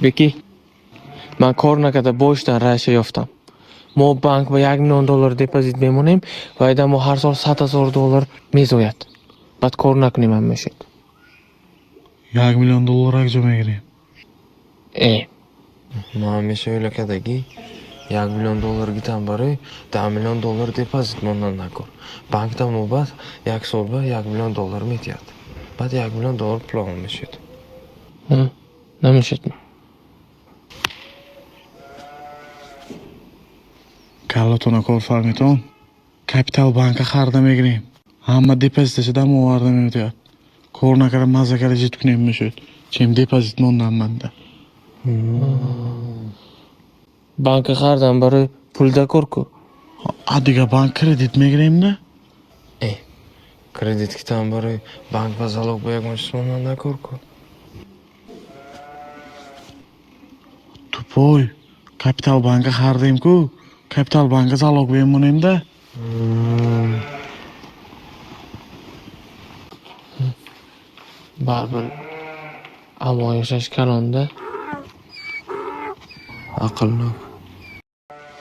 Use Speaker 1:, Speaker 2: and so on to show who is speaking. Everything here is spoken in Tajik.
Speaker 1: Beki, man Kornakada boshdan rasha yoftam. Mo bank va $1 million depozit bemonim va aydan mo har sol $7,000 mezoyat. Bat Kornak niman meshit.
Speaker 2: $1 million akjamaygireyim.
Speaker 3: Mami şöyle kadaki $1 million gitan bari $1 million depozit mondan nakor. Bankda mubat yak solba $1 million metyat. Bat $1 million plan meshit.
Speaker 1: Ne meshit?
Speaker 2: Kallatona korfarmiton. Kapital banka xardamaygireyim. Hamma depozitasidan muvardan o'tyapti. Kornakara mazakara jetkunim shu. Chem depozit mondan manda.
Speaker 1: Banka hardan bari pulda korku.
Speaker 2: Adiga bank kredit megireyim-da.
Speaker 3: Kredit gitan bari bank va zalog boyagmoch mondan nakorku.
Speaker 2: Tupoy. Kapital banka xardayim-ku. Kapital banka zalog bemonayim-da.
Speaker 1: Baribir ammo yashash kalonda.
Speaker 3: Aqlli.